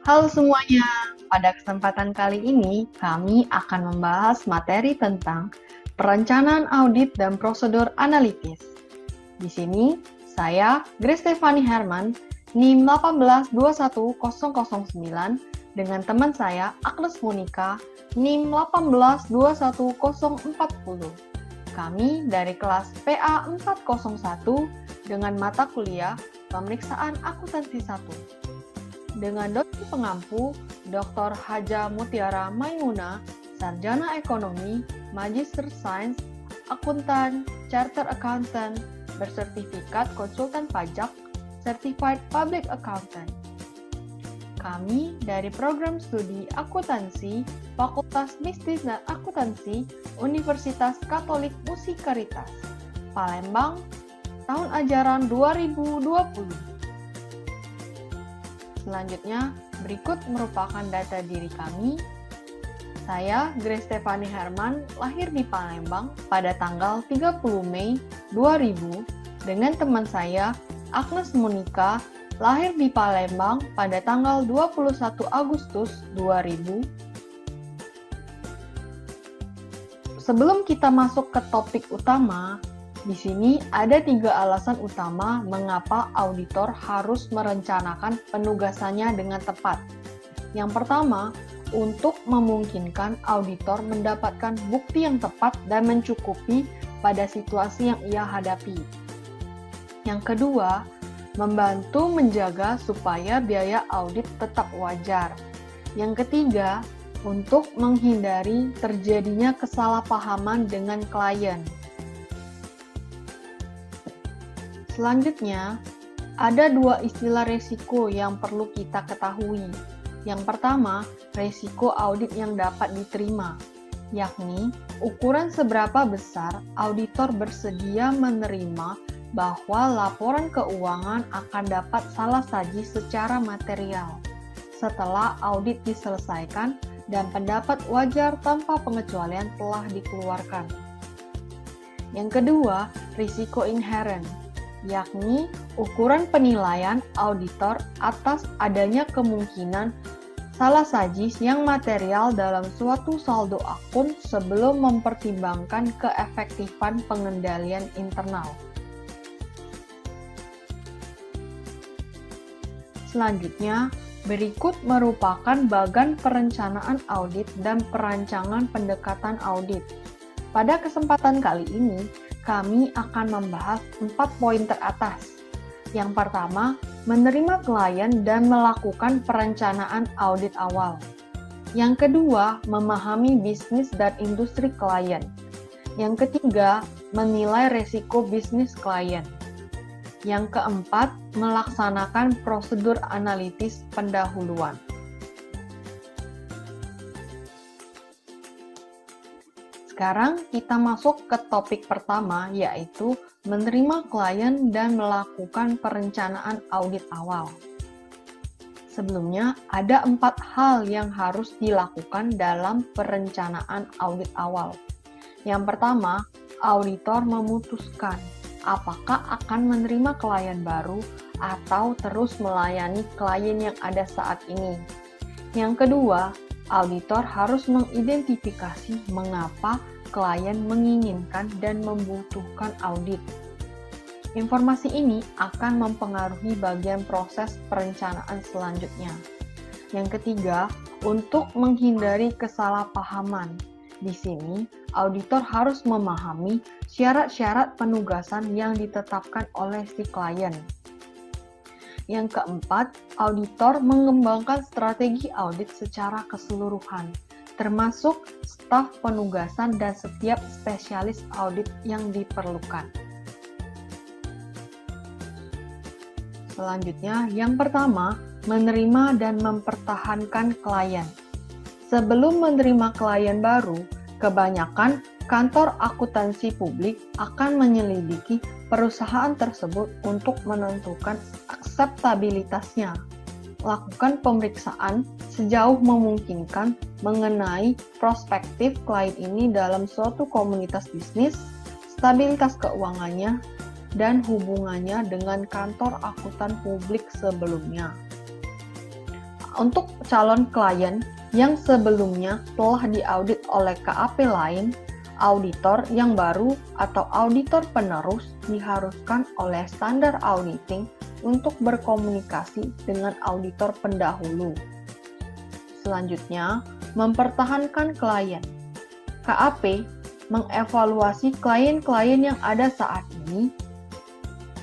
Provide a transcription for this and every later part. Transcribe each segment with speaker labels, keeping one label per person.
Speaker 1: Halo semuanya, pada kesempatan kali ini kami akan membahas materi tentang perencanaan audit dan prosedur analitis. Di sini saya, Grace Stefani Herman, NIM 1821009 dengan teman saya, Agnes Monica, NIM 1821040. Kami dari kelas PA 401 dengan mata kuliah Pemeriksaan Akuntansi 1. Dengan dosen pengampu Dr. Haja Mutiara Maimuna, Sarjana Ekonomi, Magister Sains, Akuntan, Charter Accountant, bersertifikat konsultan pajak, Certified Public Accountant. Kami dari program studi akuntansi, Fakultas Bisnis dan Akuntansi, Universitas Katolik Musikaritas, Palembang, tahun ajaran 2020. Selanjutnya, berikut merupakan data diri kami. Saya, Grace Stefani Herman, lahir di Palembang pada tanggal 30 Mei 2000 dengan teman saya, Agnes Monica, lahir di Palembang pada tanggal 21 Agustus 2000. Sebelum kita masuk ke topik utama, di sini ada 3 alasan utama mengapa auditor harus merencanakan penugasannya dengan tepat. Yang pertama, untuk memungkinkan auditor mendapatkan bukti yang tepat dan mencukupi pada situasi yang ia hadapi. Yang kedua, membantu menjaga supaya biaya audit tetap wajar. Yang ketiga, untuk menghindari terjadinya kesalahpahaman dengan klien. Selanjutnya, ada 2 istilah resiko yang perlu kita ketahui. Yang pertama, resiko audit yang dapat diterima, yakni ukuran seberapa besar auditor bersedia menerima bahwa laporan keuangan akan dapat salah saji secara material setelah audit diselesaikan dan pendapat wajar tanpa pengecualian telah dikeluarkan. Yang kedua, risiko inherent, yakni ukuran penilaian auditor atas adanya kemungkinan salah saji yang material dalam suatu saldo akun sebelum mempertimbangkan keefektifan pengendalian internal. Selanjutnya, berikut merupakan bagan perencanaan audit dan perancangan pendekatan audit. Pada kesempatan kali ini, kami akan membahas 4 poin teratas. Yang pertama, menerima klien dan melakukan perencanaan audit awal. Yang kedua, memahami bisnis dan industri klien. Yang ketiga, menilai resiko bisnis klien. Yang keempat, melaksanakan prosedur analitis pendahuluan. Sekarang kita masuk ke topik pertama, yaitu menerima klien dan melakukan perencanaan audit awal. Sebelumnya, ada 4 hal yang harus dilakukan dalam perencanaan audit awal. Yang pertama, auditor memutuskan apakah akan menerima klien baru atau terus melayani klien yang ada saat ini. Yang kedua, auditor harus mengidentifikasi mengapa klien menginginkan dan membutuhkan audit. Informasi ini akan mempengaruhi bagian proses perencanaan selanjutnya. Yang ketiga, untuk menghindari kesalahpahaman. Di sini, auditor harus memahami syarat-syarat penugasan yang ditetapkan oleh si klien. Yang keempat, auditor mengembangkan strategi audit secara keseluruhan, termasuk staf penugasan dan setiap spesialis audit yang diperlukan. Selanjutnya, yang pertama, menerima dan mempertahankan klien. Sebelum menerima klien baru, kebanyakan kantor akuntansi publik akan menyelidiki perusahaan tersebut untuk menentukan akseptabilitasnya. Lakukan pemeriksaan sejauh memungkinkan mengenai prospektif klien ini dalam suatu komunitas bisnis, stabilitas keuangannya, dan hubungannya dengan kantor akuntan publik sebelumnya. Untuk calon klien yang sebelumnya telah diaudit oleh KAP lain, auditor yang baru atau auditor penerus diharuskan oleh standar auditing untuk berkomunikasi dengan auditor pendahulu. Selanjutnya, mempertahankan klien. KAP mengevaluasi klien-klien yang ada saat ini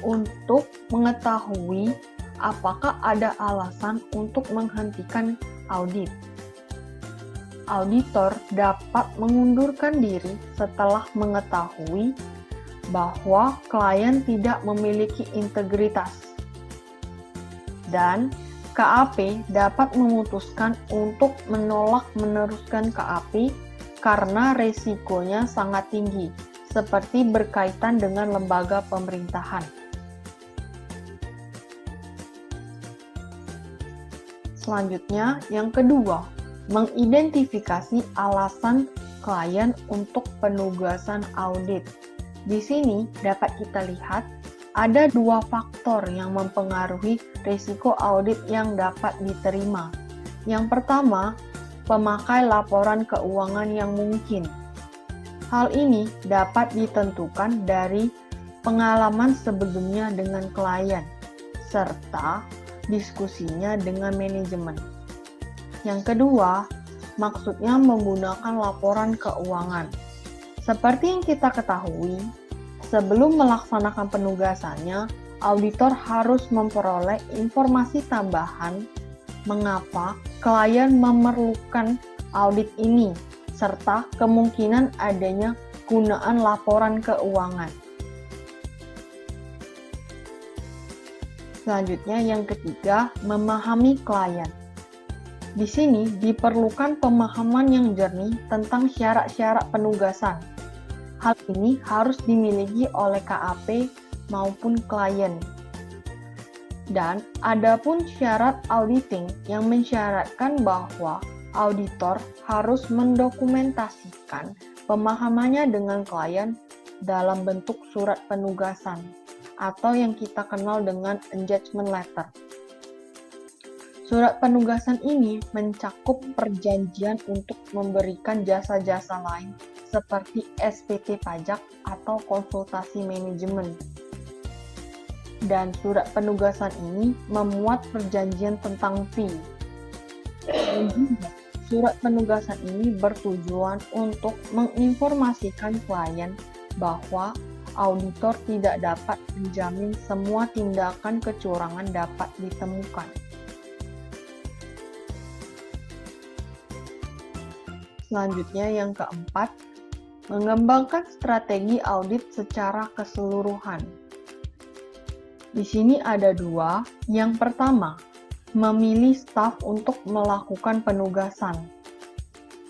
Speaker 1: untuk mengetahui apakah ada alasan untuk menghentikan audit. Auditor dapat mengundurkan diri setelah mengetahui bahwa klien tidak memiliki integritas. Dan KAP dapat memutuskan untuk menolak meneruskan KAP karena resikonya sangat tinggi, seperti berkaitan dengan lembaga pemerintahan. Selanjutnya, yang kedua, mengidentifikasi alasan klien untuk penugasan audit. Di sini dapat kita lihat ada dua faktor yang mempengaruhi risiko audit yang dapat diterima. Yang pertama, pemakai laporan keuangan yang mungkin. Hal ini dapat ditentukan dari pengalaman sebelumnya dengan klien, serta diskusinya dengan manajemen. Yang kedua, maksudnya menggunakan laporan keuangan. Seperti yang kita ketahui, sebelum melaksanakan penugasannya, auditor harus memperoleh informasi tambahan mengapa klien memerlukan audit ini, serta kemungkinan adanya gunaan laporan keuangan. Selanjutnya, yang ketiga, memahami klien. Di sini diperlukan pemahaman yang jernih tentang syarat-syarat penugasan. Hal ini harus dimiliki oleh KAP maupun klien. Dan adapun syarat auditing yang mensyaratkan bahwa auditor harus mendokumentasikan pemahamannya dengan klien dalam bentuk surat penugasan atau yang kita kenal dengan engagement letter. Surat penugasan ini mencakup perjanjian untuk memberikan jasa-jasa lain seperti SPT pajak atau konsultasi manajemen. Dan surat penugasan ini memuat perjanjian tentang fee. Surat penugasan ini bertujuan untuk menginformasikan klien bahwa auditor tidak dapat menjamin semua tindakan kecurangan dapat ditemukan. Selanjutnya yang keempat, mengembangkan strategi audit secara keseluruhan. Di sini ada dua. Yang pertama, memilih staf untuk melakukan penugasan.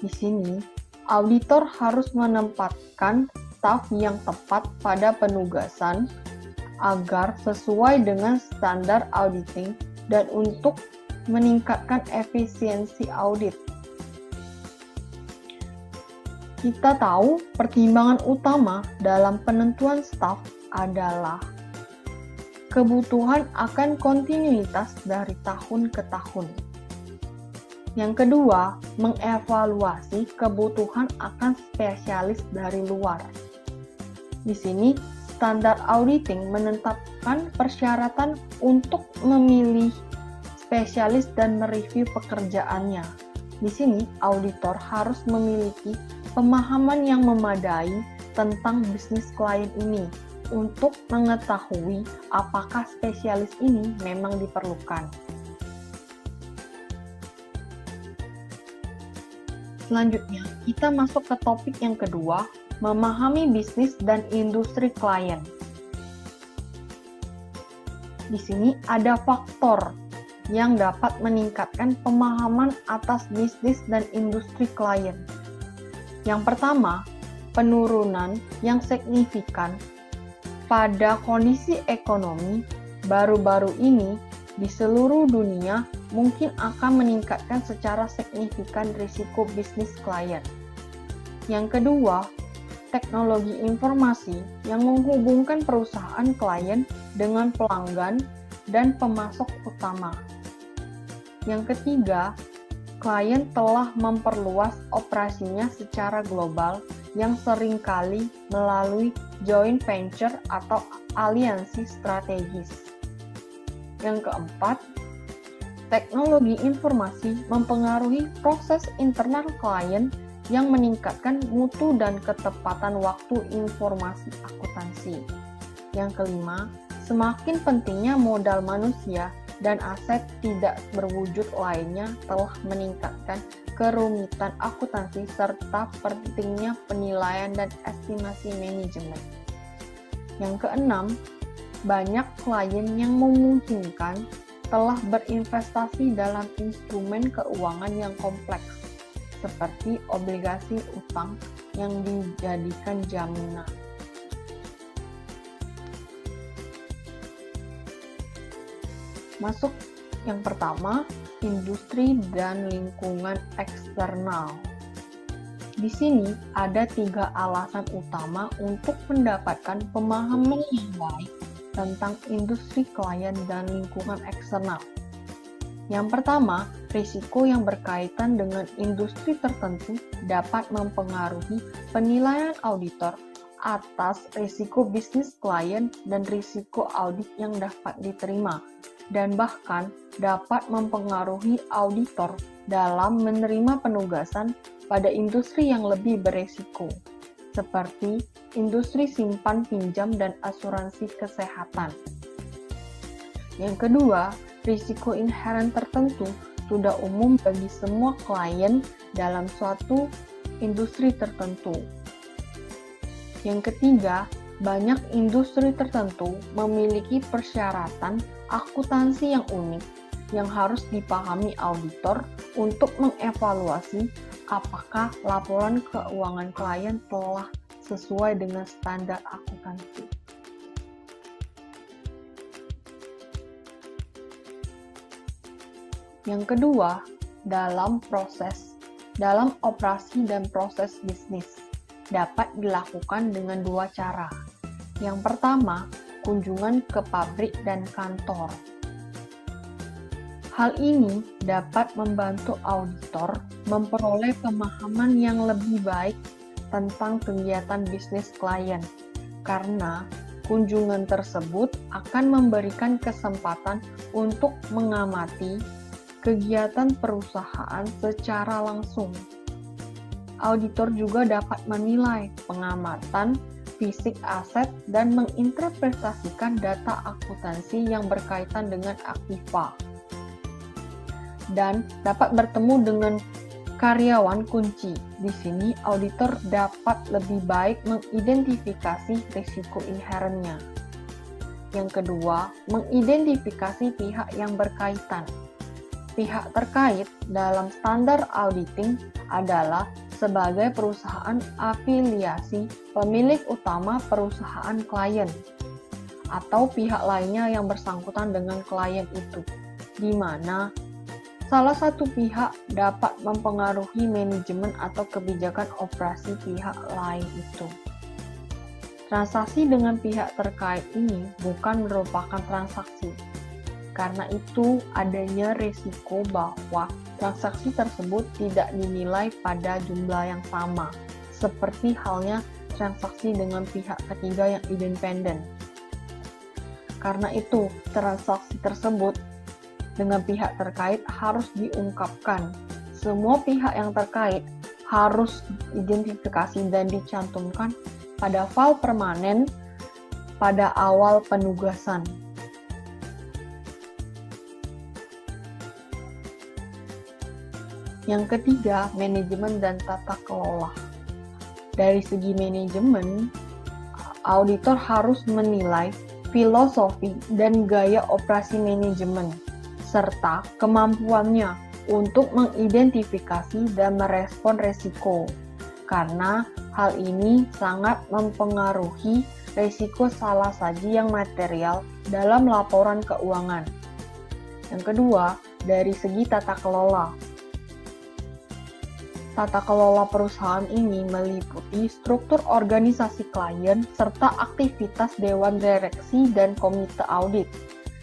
Speaker 1: Di sini, auditor harus menempatkan staf yang tepat pada penugasan agar sesuai dengan standar auditing dan untuk meningkatkan efisiensi audit. Kita tahu pertimbangan utama dalam penentuan staf adalah kebutuhan akan kontinuitas dari tahun ke tahun. Yang kedua, mengevaluasi kebutuhan akan spesialis dari luar. Di sini, standar auditing menetapkan persyaratan untuk memilih spesialis dan mereview pekerjaannya. Di sini, auditor harus memiliki pemahaman yang memadai tentang bisnis klien ini untuk mengetahui apakah spesialis ini memang diperlukan. Selanjutnya, kita masuk ke topik yang kedua, memahami bisnis dan industri klien. Di sini ada faktor yang dapat meningkatkan pemahaman atas bisnis dan industri klien. Yang pertama, penurunan yang signifikan pada kondisi ekonomi baru-baru ini di seluruh dunia mungkin akan meningkatkan secara signifikan risiko bisnis klien. Yang kedua, teknologi informasi yang menghubungkan perusahaan klien dengan pelanggan dan pemasok utama. Yang ketiga, klien telah memperluas operasinya secara global yang seringkali melalui joint venture atau aliansi strategis. Yang keempat, teknologi informasi mempengaruhi proses internal klien yang meningkatkan mutu dan ketepatan waktu informasi akuntansi. Yang kelima, semakin pentingnya modal manusia dan aset tidak berwujud lainnya telah meningkatkan kerumitan akuntansi serta pentingnya penilaian dan estimasi manajemen. Yang keenam, banyak klien yang memungkinkan telah berinvestasi dalam instrumen keuangan yang kompleks, seperti obligasi utang yang dijadikan jaminan. Masuk yang pertama, industri dan lingkungan eksternal. Di sini ada 3 alasan utama untuk mendapatkan pemahaman yang baik tentang industri klien dan lingkungan eksternal. Yang pertama, risiko yang berkaitan dengan industri tertentu dapat mempengaruhi penilaian auditor atas risiko bisnis klien dan risiko audit yang dapat diterima, dan bahkan dapat mempengaruhi auditor dalam menerima penugasan pada industri yang lebih beresiko, seperti industri simpan pinjam dan asuransi kesehatan. Yang kedua, risiko inheren tertentu sudah umum bagi semua klien dalam suatu industri tertentu. Yang ketiga, banyak industri tertentu memiliki persyaratan akuntansi yang unik yang harus dipahami auditor untuk mengevaluasi apakah laporan keuangan klien telah sesuai dengan standar akuntansi. Yang kedua, dalam operasi dan proses bisnis dapat dilakukan dengan 2 cara. Yang pertama, kunjungan ke pabrik dan kantor. Hal ini dapat membantu auditor memperoleh pemahaman yang lebih baik tentang kegiatan bisnis klien, karena kunjungan tersebut akan memberikan kesempatan untuk mengamati kegiatan perusahaan secara langsung. Auditor juga dapat menilai pengamatan fisik aset dan menginterpretasikan data akuntansi yang berkaitan dengan aktiva, dan dapat bertemu dengan karyawan kunci. Di sini, auditor dapat lebih baik mengidentifikasi risiko inherennya. Yang kedua, mengidentifikasi pihak yang berkaitan. Pihak terkait dalam standar auditing adalah sebagai perusahaan afiliasi pemilik utama perusahaan klien, atau pihak lainnya yang bersangkutan dengan klien itu, di mana salah satu pihak dapat mempengaruhi manajemen atau kebijakan operasi pihak lain itu. Transaksi dengan pihak terkait ini bukan merupakan transaksi. Karena itu, adanya risiko bahwa transaksi tersebut tidak dinilai pada jumlah yang sama, seperti halnya transaksi dengan pihak ketiga yang independen. Karena itu, transaksi tersebut dengan pihak terkait harus diungkapkan. Semua pihak yang terkait harus diidentifikasi dan dicantumkan pada file permanen pada awal penugasan. Yang ketiga, manajemen dan tata kelola. Dari segi manajemen, auditor harus menilai filosofi dan gaya operasi manajemen, serta kemampuannya untuk mengidentifikasi dan merespon risiko, karena hal ini sangat mempengaruhi risiko salah saji yang material dalam laporan keuangan. Yang kedua, dari segi tata kelola. Tata kelola perusahaan ini meliputi struktur organisasi klien serta aktivitas dewan direksi dan komite audit.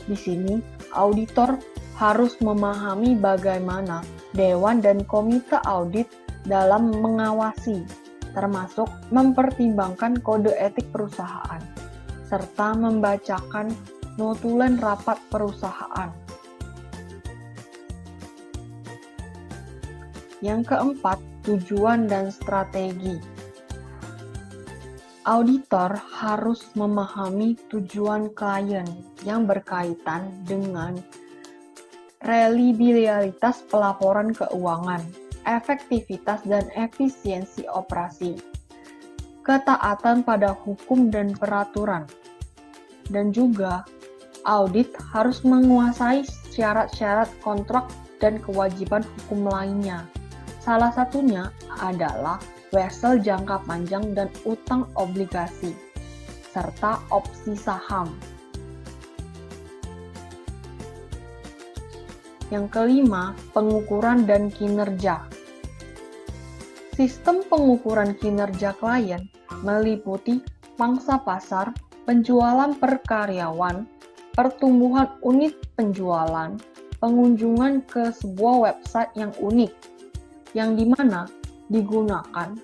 Speaker 1: Di sini, auditor harus memahami bagaimana dewan dan komite audit dalam mengawasi, termasuk mempertimbangkan kode etik perusahaan, serta membacakan notulen rapat perusahaan. Yang keempat, tujuan dan strategi. Auditor harus memahami tujuan klien yang berkaitan dengan reliabilitas pelaporan keuangan, efektivitas dan efisiensi operasi, ketaatan pada hukum dan peraturan, dan juga audit harus menguasai syarat-syarat kontrak dan kewajiban hukum lainnya. Salah satunya adalah wesel jangka panjang dan utang obligasi, serta opsi saham. Yang kelima, pengukuran dan kinerja. Sistem pengukuran kinerja klien meliputi pangsa pasar, penjualan per karyawan, pertumbuhan unit penjualan, pengunjungan ke sebuah website yang unik, yang dimana digunakan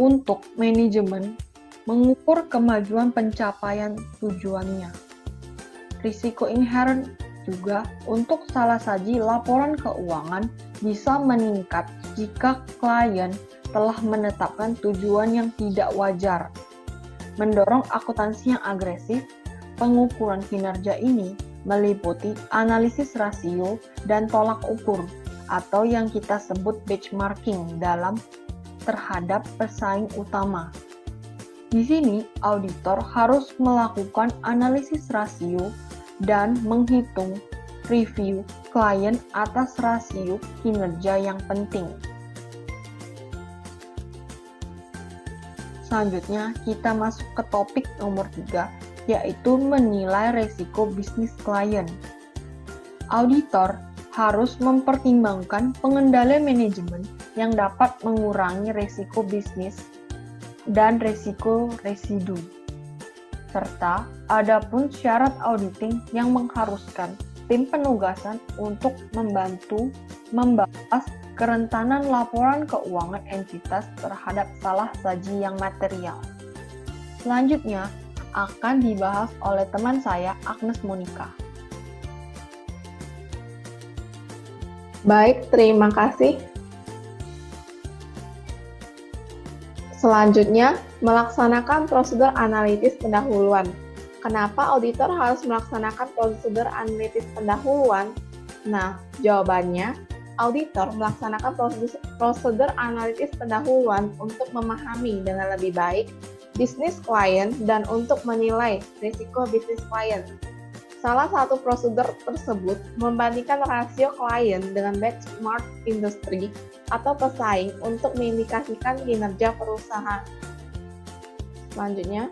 Speaker 1: untuk manajemen mengukur kemajuan pencapaian tujuannya. Risiko inherent juga untuk salah saji laporan keuangan bisa meningkat jika klien telah menetapkan tujuan yang tidak wajar. Mendorong akuntansi yang agresif, pengukuran kinerja ini meliputi analisis rasio dan tolak ukur, atau yang kita sebut benchmarking terhadap pesaing utama. Di sini, auditor harus melakukan analisis rasio dan menghitung review klien atas rasio kinerja yang penting. Selanjutnya, kita masuk ke topik nomor 3, yaitu menilai resiko bisnis klien. Auditor harus mempertimbangkan pengendalian manajemen yang dapat mengurangi resiko bisnis dan resiko residu. Serta adapun syarat auditing yang mengharuskan tim penugasan untuk membantu membahas kerentanan laporan keuangan entitas terhadap salah saji yang material. Selanjutnya akan dibahas oleh teman saya, Agnes Monica.
Speaker 2: Baik, terima kasih. Selanjutnya, melaksanakan prosedur analitis pendahuluan. Kenapa auditor harus melaksanakan prosedur analitis pendahuluan? Nah, jawabannya, auditor melaksanakan prosedur analitis pendahuluan untuk memahami dengan lebih baik bisnis klien dan untuk menilai risiko bisnis klien. Salah satu prosedur tersebut membandingkan rasio klien dengan benchmark industri atau pesaing untuk mengindikasikan kinerja perusahaan. Selanjutnya,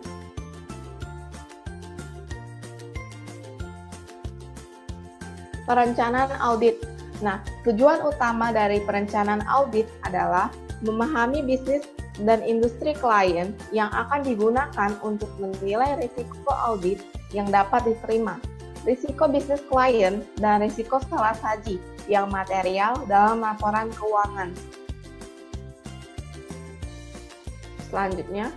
Speaker 2: perencanaan audit. Nah, tujuan utama dari perencanaan audit adalah memahami bisnis dan industri klien yang akan digunakan untuk menilai risiko audit yang dapat diterima, risiko bisnis klien, dan risiko salah saji yang material dalam laporan keuangan. Selanjutnya,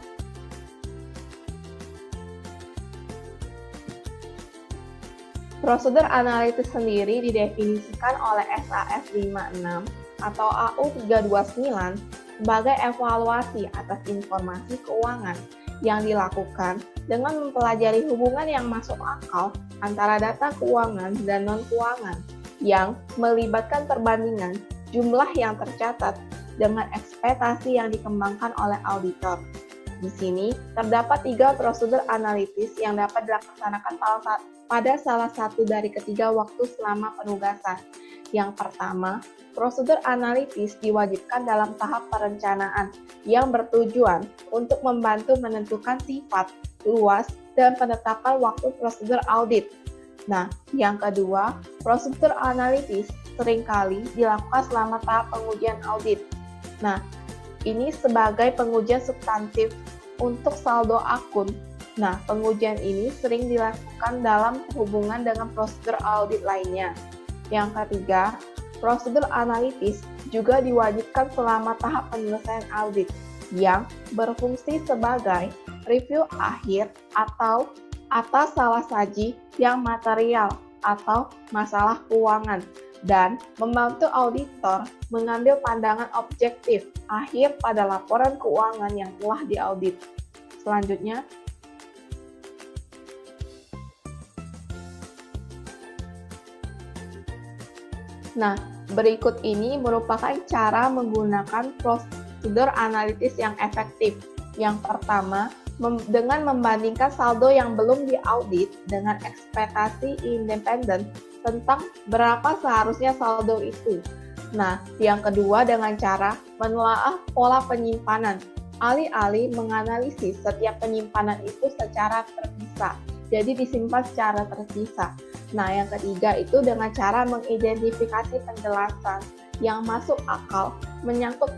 Speaker 2: prosedur analitis sendiri didefinisikan oleh SAS 56 atau AU 329 sebagai evaluasi atas informasi keuangan yang dilakukan dengan mempelajari hubungan yang masuk akal antara data keuangan dan non-keuangan yang melibatkan perbandingan jumlah yang tercatat dengan ekspektasi yang dikembangkan oleh auditor. Di sini terdapat 3 prosedur analitis yang dapat dilaksanakan pada salah satu dari ketiga waktu selama penugasan. Yang pertama, prosedur analitis diwajibkan dalam tahap perencanaan yang bertujuan untuk membantu menentukan sifat, luas, dan penetapan waktu prosedur audit. Nah, yang kedua, prosedur analitis seringkali dilakukan selama tahap pengujian audit. Nah, ini sebagai pengujian substantif untuk saldo akun Nah, pengujian ini sering dilakukan dalam hubungan dengan prosedur audit lainnya. Yang ketiga, prosedur analitis juga diwajibkan selama tahap penyelesaian audit yang berfungsi sebagai review akhir atau atas salah saji yang material atau masalah keuangan dan membantu auditor mengambil pandangan objektif akhir pada laporan keuangan yang telah diaudit. Selanjutnya, nah, berikut ini merupakan cara menggunakan prosedur analitis yang efektif. Yang pertama, dengan membandingkan saldo yang belum diaudit dengan ekspektasi independen tentang berapa seharusnya saldo itu. Nah, yang kedua dengan cara menelaah pola penyimpanan. Alih-alih menganalisis setiap penyimpanan itu secara terpisah, jadi disimpan secara terpisah. Nah, yang ketiga itu dengan cara mengidentifikasi penjelasan yang masuk akal menyangkut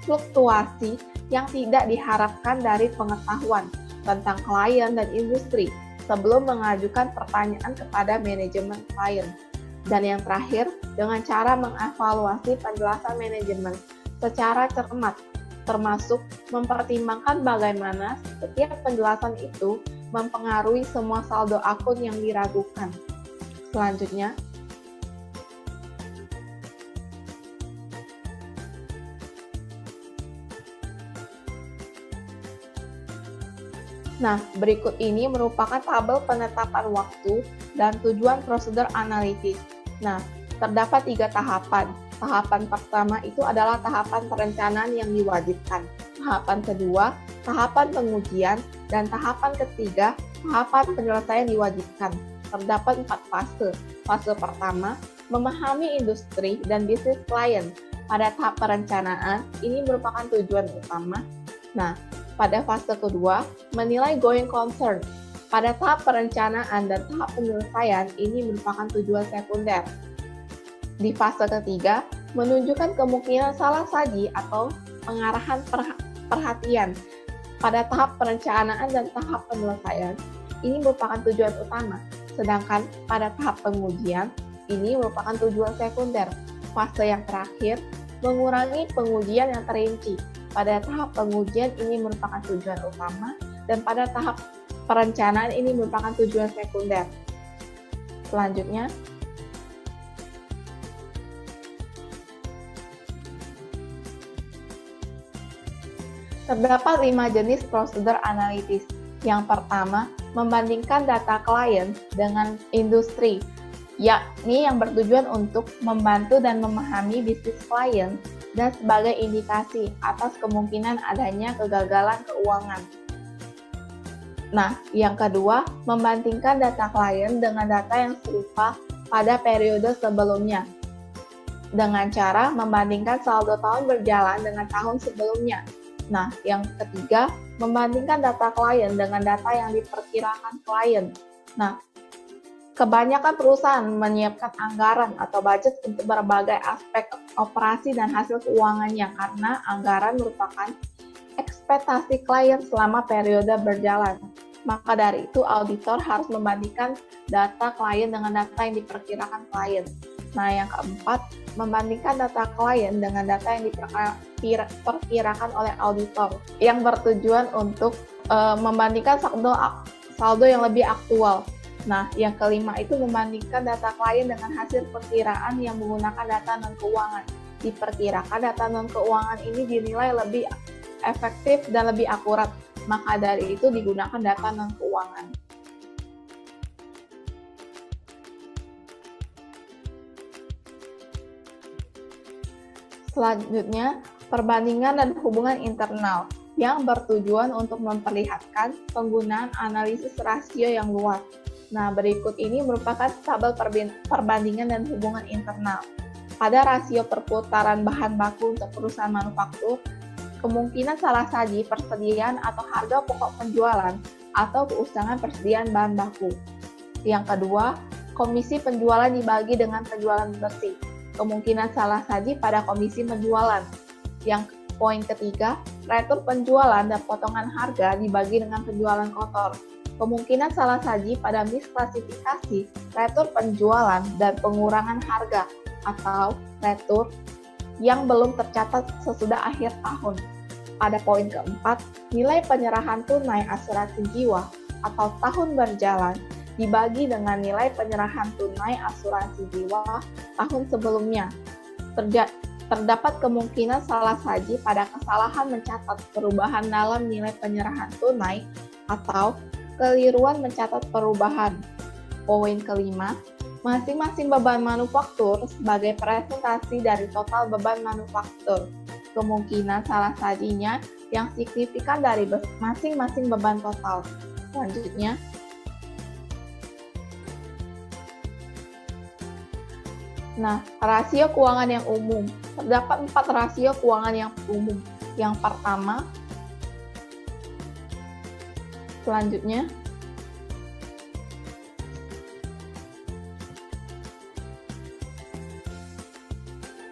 Speaker 2: fluktuasi yang tidak diharapkan dari pengetahuan tentang klien dan industri sebelum mengajukan pertanyaan kepada manajemen klien. Dan yang terakhir, dengan cara mengevaluasi penjelasan manajemen secara cermat, termasuk mempertimbangkan bagaimana setiap penjelasan itu mempengaruhi semua saldo akun yang diragukan. Selanjutnya, nah, berikut ini merupakan tabel penetapan waktu dan tujuan prosedur analitis. Nah, terdapat 3 tahapan. Tahapan pertama itu adalah tahapan perencanaan yang diwajibkan. Tahapan kedua, tahapan pengujian, dan tahapan ketiga, tahapan penyelesaian diwajibkan. Terdapat 4 fase. Fase pertama, memahami industri dan bisnis klien. Pada tahap perencanaan, ini merupakan tujuan utama. Nah, pada fase kedua, menilai going concern. Pada tahap perencanaan dan tahap penyelesaian, ini merupakan tujuan sekunder. Di fase ketiga, menunjukkan kemungkinan salah saji atau pengarahan perhatian. Pada tahap perencanaan dan tahap penyelesaian, ini merupakan tujuan utama. Sedangkan pada tahap pengujian, ini merupakan tujuan sekunder. Fase yang terakhir, mengurangi pengujian yang terinci. Pada tahap pengujian, ini merupakan tujuan utama, dan pada tahap perencanaan, ini merupakan tujuan sekunder. Selanjutnya, terdapat 5 jenis prosedur analitis. Yang pertama, membandingkan data klien dengan industri, yakni yang bertujuan untuk membantu dan memahami bisnis klien dan sebagai indikasi atas kemungkinan adanya kegagalan keuangan. Nah, yang kedua, membandingkan data klien dengan data yang serupa pada periode sebelumnya dengan cara membandingkan saldo tahun berjalan dengan tahun sebelumnya. Nah, yang ketiga, membandingkan data klien dengan data yang diperkirakan klien. Nah, kebanyakan perusahaan menyiapkan anggaran atau budget untuk berbagai aspek operasi dan hasil keuangannya karena anggaran merupakan ekspektasi klien selama periode berjalan. Maka dari itu, auditor harus membandingkan data klien dengan data yang diperkirakan klien. Nah, yang keempat, membandingkan data klien dengan data yang diperkirakan oleh auditor yang bertujuan untuk membandingkan saldo yang lebih aktual. Nah, yang kelima itu membandingkan data klien dengan hasil perkiraan yang menggunakan data non-keuangan. Diperkirakan data non-keuangan ini dinilai lebih efektif dan lebih akurat, maka dari itu digunakan data non-keuangan. Selanjutnya, perbandingan dan hubungan internal yang bertujuan untuk memperlihatkan penggunaan analisis rasio yang luas. Nah, berikut ini merupakan tabel perbandingan dan hubungan internal. Pada rasio perputaran bahan baku untuk perusahaan manufaktur, kemungkinan salah saji persediaan atau harga pokok penjualan atau keusangan persediaan bahan baku. Yang kedua, komisi penjualan dibagi dengan penjualan bersih. Kemungkinan salah saji pada komisi penjualan. Yang Poin ketiga, retur penjualan dan potongan harga dibagi dengan penjualan kotor. Kemungkinan salah saji pada misklasifikasi retur penjualan dan pengurangan harga atau retur yang belum tercatat sesudah akhir tahun. Pada poin keempat, nilai penyerahan tunai asuransi jiwa atau tahun berjalan dibagi dengan nilai penyerahan tunai asuransi jiwa tahun sebelumnya. Terdapat kemungkinan salah saji pada kesalahan mencatat perubahan dalam nilai penyerahan tunai atau keliruan mencatat perubahan. Poin kelima, masing-masing beban manufaktur sebagai presentasi dari total beban manufaktur. Kemungkinan salah sajinya yang signifikan dari masing-masing beban total. Selanjutnya, rasio keuangan yang umum. Terdapat 4 rasio keuangan yang umum. Yang pertama, selanjutnya,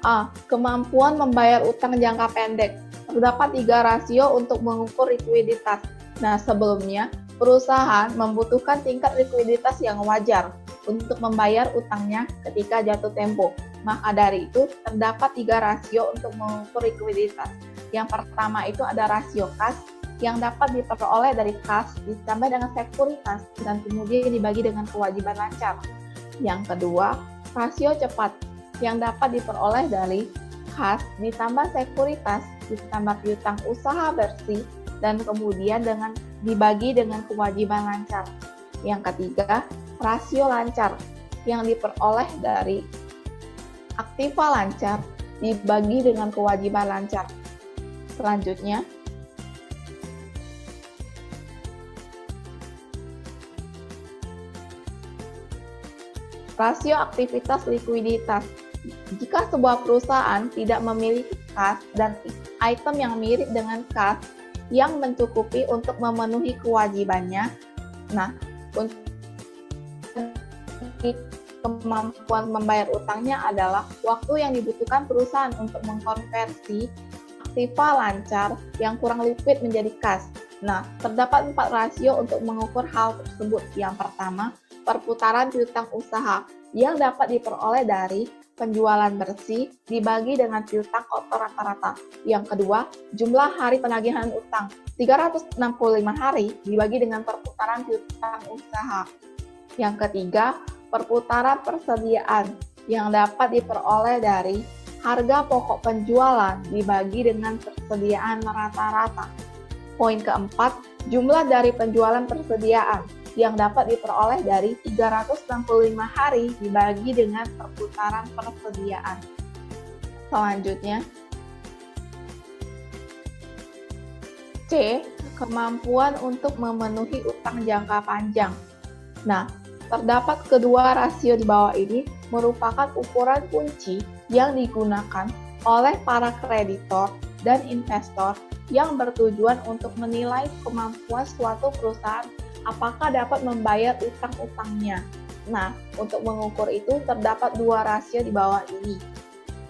Speaker 2: A. Kemampuan membayar utang jangka pendek. Terdapat 3 rasio untuk mengukur likuiditas. Sebelumnya, perusahaan membutuhkan tingkat likuiditas yang wajar untuk membayar utangnya ketika jatuh tempo. Maka dari itu, terdapat 3 rasio untuk mengukur likuiditas. Yang pertama itu ada rasio kas, yang dapat diperoleh dari kas ditambah dengan sekuritas dan kemudian dibagi dengan kewajiban lancar. Yang kedua, rasio cepat, yang dapat diperoleh dari kas ditambah sekuritas ditambah piutang usaha bersih dan kemudian dibagi dengan kewajiban lancar. Yang ketiga, rasio lancar, yang diperoleh dari aktiva lancar dibagi dengan kewajiban lancar. Selanjutnya, rasio aktivitas likuiditas. Jika sebuah perusahaan tidak memiliki kas dan item yang mirip dengan kas yang mencukupi untuk memenuhi kewajibannya, untuk kemampuan membayar utangnya adalah waktu yang dibutuhkan perusahaan untuk mengkonversi aktiva lancar yang kurang liquid menjadi kas. Terdapat 4 rasio untuk mengukur hal tersebut. Yang pertama, perputaran piutang usaha yang dapat diperoleh dari penjualan bersih dibagi dengan piutang kotor rata-rata. Yang kedua, jumlah hari penagihan utang 365 hari dibagi dengan perputaran piutang usaha. Yang ketiga, perputaran persediaan yang dapat diperoleh dari harga pokok penjualan dibagi dengan persediaan rata-rata. Poin keempat, jumlah dari penjualan persediaan yang dapat diperoleh dari 365 hari dibagi dengan perputaran persediaan. Selanjutnya, C. Kemampuan untuk memenuhi utang jangka panjang. Terdapat kedua rasio di bawah ini merupakan ukuran kunci yang digunakan oleh para kreditor dan investor yang bertujuan untuk menilai kemampuan suatu perusahaan apakah dapat membayar utang-utangnya. Untuk mengukur itu terdapat 2 rasio di bawah ini.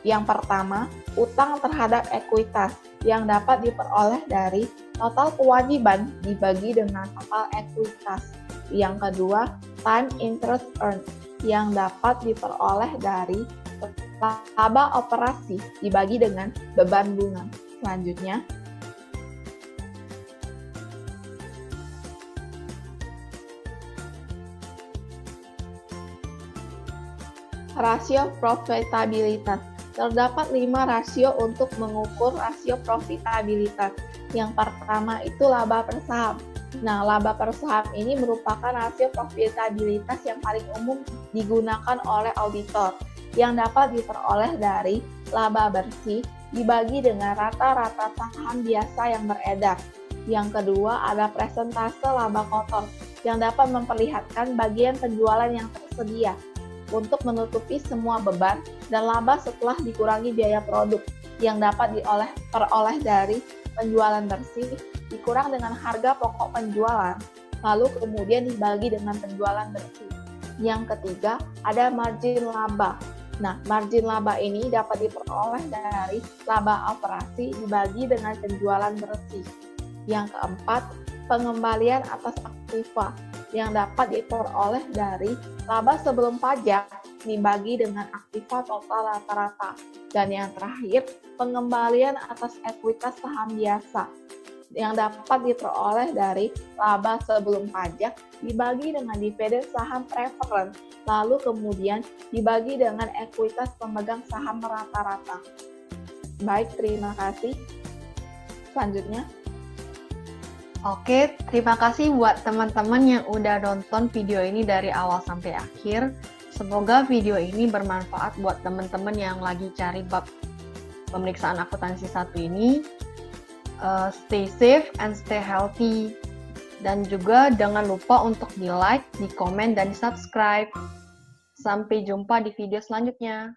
Speaker 2: Yang pertama, utang terhadap ekuitas yang dapat diperoleh dari total kewajiban dibagi dengan total ekuitas. Yang kedua, time interest earned yang dapat diperoleh dari laba operasi dibagi dengan beban bunga. Selanjutnya, rasio profitabilitas. Terdapat 5 rasio untuk mengukur rasio profitabilitas. Yang pertama itu laba per saham. Laba per saham ini merupakan rasio profitabilitas yang paling umum digunakan oleh auditor, yang dapat diperoleh dari laba bersih dibagi dengan rata-rata saham biasa yang beredar. Yang kedua ada presentase laba kotor, yang dapat memperlihatkan bagian penjualan yang tersedia untuk menutupi semua beban dan laba setelah dikurangi biaya produk yang dapat diperoleh dari penjualan bersih dikurang dengan harga pokok penjualan, lalu kemudian dibagi dengan penjualan bersih. Yang ketiga, ada margin laba, Nah, margin laba ini dapat diperoleh dari laba operasi dibagi dengan penjualan bersih. Yang keempat, pengembalian atas aktiva yang dapat diperoleh dari laba sebelum pajak dibagi dengan aktiva total rata-rata. Dan yang terakhir, pengembalian atas ekuitas saham biasa yang dapat diperoleh dari laba sebelum pajak dibagi dengan dividen saham preference, lalu kemudian dibagi dengan ekuitas pemegang saham rata-rata. Baik, terima kasih. Selanjutnya.
Speaker 1: Oke, terima kasih buat teman-teman yang udah nonton video ini dari awal sampai akhir. Semoga video ini bermanfaat buat teman-teman yang lagi cari bab pemeriksaan akuntansi 1 ini. Stay safe and stay healthy. Dan juga jangan lupa untuk di-like, di-komen, dan di-subscribe. Sampai jumpa di video selanjutnya.